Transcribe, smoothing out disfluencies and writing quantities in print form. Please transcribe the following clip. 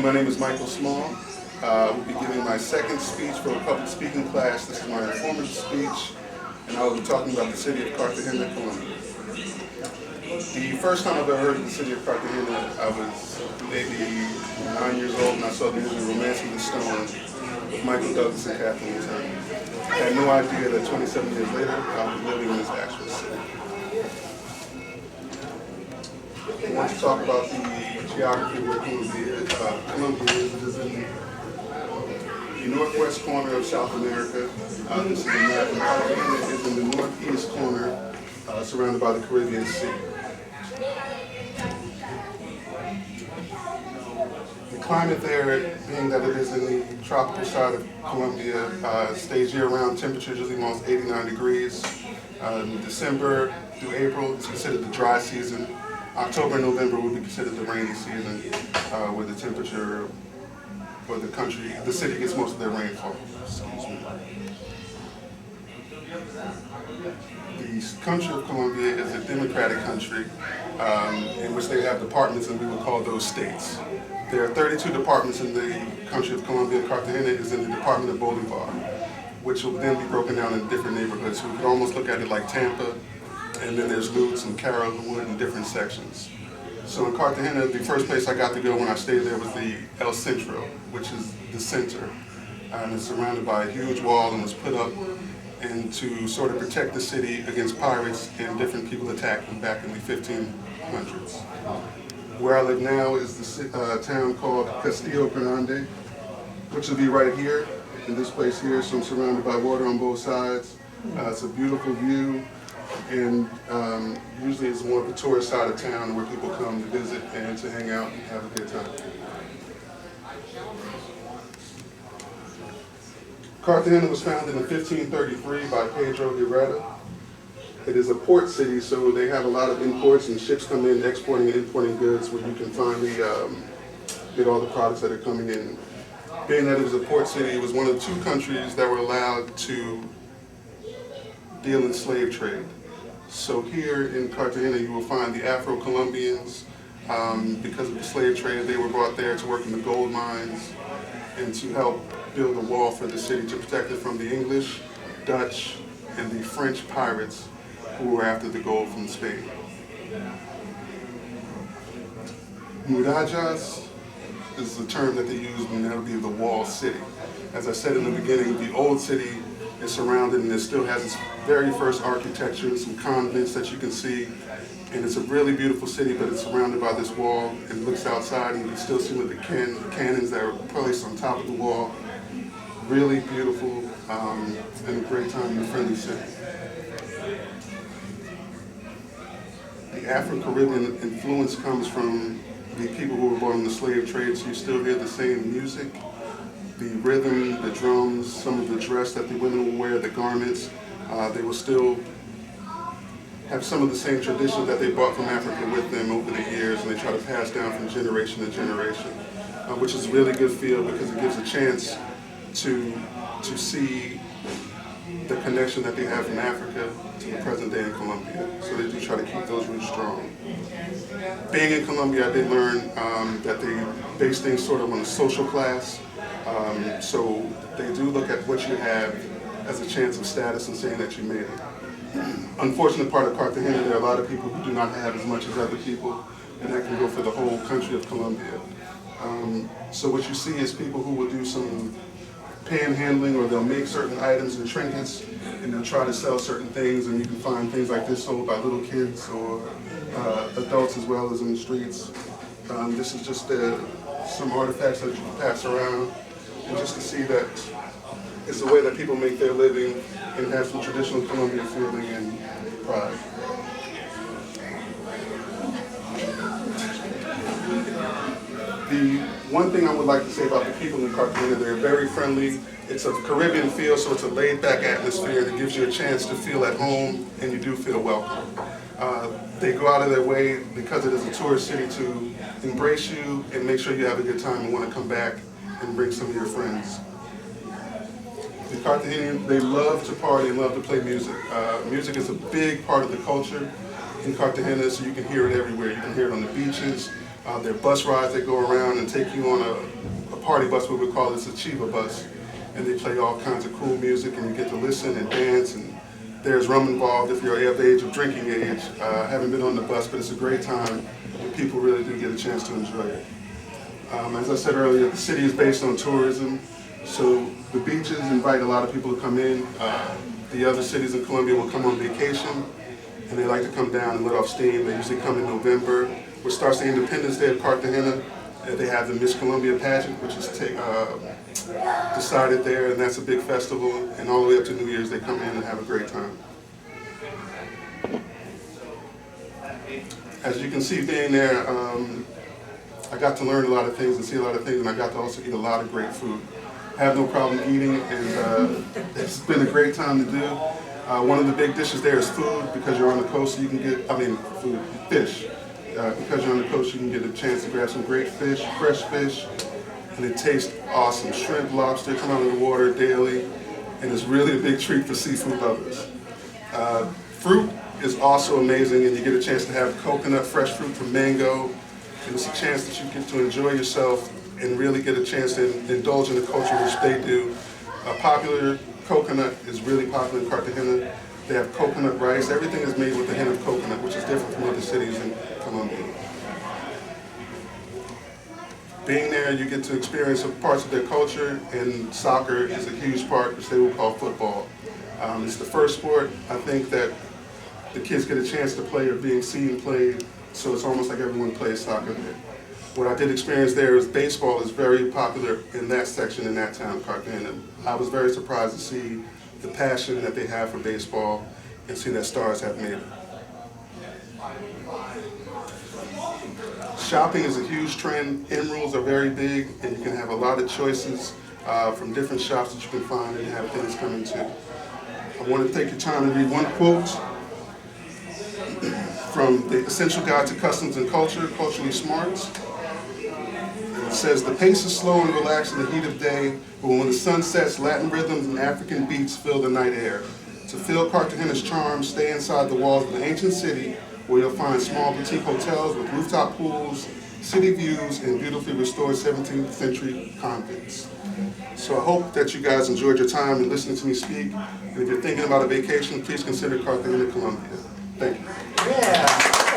My name is Michael Small. I will be giving my second speech for a public speaking class. This is my informative speech, and I will be talking about the city of Cartagena, Colombia. The first time I've ever heard of the city of Cartagena, I was maybe 9 years old, and I saw the movie Romancing the Stone with Michael Douglas and Kathleen Turner. I had no idea that 27 years later, I was living in this actual city. I want to talk about the geography of where Colombia is. It is in the northwest corner of South America. This is America. Cartagena is in the northeast corner, surrounded by the Caribbean Sea. The climate there, being that it is in the tropical side of Colombia, stays year-round. Temperatures usually almost 89 degrees. In December through April, it's considered the dry season. October and November would be considered the rainy season, where the temperature, where the city gets most of their rainfall. Excuse me. The country of Colombia is a democratic country in which they have departments, and we would call those states. There are 32 departments in the country of Colombia. Cartagena is in the department of Bolivar, which will then be broken down into different neighborhoods. So we could almost look at it like Tampa, and then there's Lutz and Carrollwood in different sections. So in Cartagena, the first place I got to go when I stayed there was the El Centro, which is the center. And it's surrounded by a huge wall and was put up and to sort of protect the city against pirates and different people attacking back in the 1500s. Where I live now is the town called Castillo Grande, which will be right here, in this place here. So I'm surrounded by water on both sides. It's a beautiful view. And usually it's more of the tourist side of town where people come to visit and to hang out and have a good time. Cartagena was founded in 1533 by Pedro Herrera. It is a port city, so they have a lot of imports, and ships come in exporting and importing goods where you can finally get all the products that are coming in. Being that it was a port city, it was one of 2 countries that were allowed to deal in slave trade. So here in Cartagena, you will find the Afro-Colombians. Because of the slave trade, they were brought there to work in the gold mines and to help build a wall for the city to protect it from the English, Dutch, and the French pirates who were after the gold from Spain. Murallas is the term that they use, and that would be the wall city. As I said in the beginning, the old city is surrounded, and it still has its very first architecture, some convents that you can see, and it's a really beautiful city, but it's surrounded by this wall, and looks outside and you can still see the cannons that are placed on top of the wall. Really beautiful, and a great time in a friendly city. The Afro-Caribbean influence comes from the people who were born in the slave trade, so you still hear the same music. The rhythm, the drums, some of the dress that the women will wear, the garments, they will still have some of the same traditions that they brought from Africa with them over the years, and they try to pass down from generation to generation, which is a really good feel because it gives a chance to see the connection that they have from Africa to the present day in Colombia. So they do try to keep those roots strong. Being in Colombia, I did learn that they base things sort of on a social class. So they do look at what you have as a chance of status and saying that you made it. Unfortunate part of Cartagena, there are a lot of people who do not have as much as other people, and that can go for the whole country of Colombia. So what you see is people who will do some panhandling, or they'll make certain items and trinkets, and they'll try to sell certain things, and you can find things like this sold by little kids or adults as well as in the streets. This is just some artifacts that you can pass around, and just to see that it's the way that people make their living and have some traditional Colombian feeling and pride. The one thing I would like to say about the people in Cartagena, they're very friendly. It's a Caribbean feel, so it's a laid-back atmosphere that gives you a chance to feel at home, and you do feel welcome. They go out of their way, because it is a tourist city, to embrace you and make sure you have a good time and want to come back and bring some of your friends. The Cartagenians, they love to party and love to play music. Music is a big part of the culture in Cartagena, so you can hear it everywhere. You can hear it on the beaches, There are bus rides that go around and take you on a party bus, what we call this a Chiva bus. And they play all kinds of cool music, and you get to listen and dance. And there's rum involved if you're of age, of drinking age. I haven't been on the bus, but it's a great time, and people really do get a chance to enjoy it. As I said earlier, the city is based on tourism, so the beaches invite a lot of people to come in. The other cities in Colombia will come on vacation, and they like to come down and let off steam. They usually come in November, which starts the Independence Day of Cartagena. They have the Miss Colombia pageant, which is decided there, and that's a big festival. And all the way up to New Year's, they come in and have a great time. As you can see, being there, I got to learn a lot of things and see a lot of things, and I got to also eat a lot of great food. I have no problem eating, and it's been a great time to do. One of the big dishes there is food, because you're on the coast, so you can get, fish. Because you're on the coast, you can get a chance to grab some great fish, fresh fish, and it tastes awesome. Shrimp, lobster come out of the water daily, and it's really a big treat for seafood lovers. Fruit is also amazing, and you get a chance to have coconut, fresh fruit from mango, and it's a chance that you get to enjoy yourself and really get a chance to indulge in the culture which they do. Popular coconut is really popular in Cartagena. They have coconut rice. Everything is made with a hint of coconut, which is different from other cities in Colombia. Being there, you get to experience parts of their culture, and soccer is a huge part, which they will call football. It's the first sport, I think, that the kids get a chance to play or being seen played, so it's almost like everyone plays soccer there. What I did experience there is baseball is very popular in that section, in that town, Cartagena. I was very surprised to see the passion that they have for baseball and see that stars have made it. Shopping is a huge trend. Emeralds are very big, and you can have a lot of choices from different shops that you can find and have things coming to. I want to take your time to read one quote from the Essential Guide to Customs and Culture, Culturally Smart. It says, the pace is slow and relaxed in the heat of day, but when the sun sets, Latin rhythms and African beats fill the night air. To feel Cartagena's charm, stay inside the walls of the ancient city, where you'll find small boutique hotels with rooftop pools, city views, and beautifully restored 17th century convents. So I hope that you guys enjoyed your time in listening to me speak, and if you're thinking about a vacation, please consider Cartagena, Colombia. Thank you. Yeah.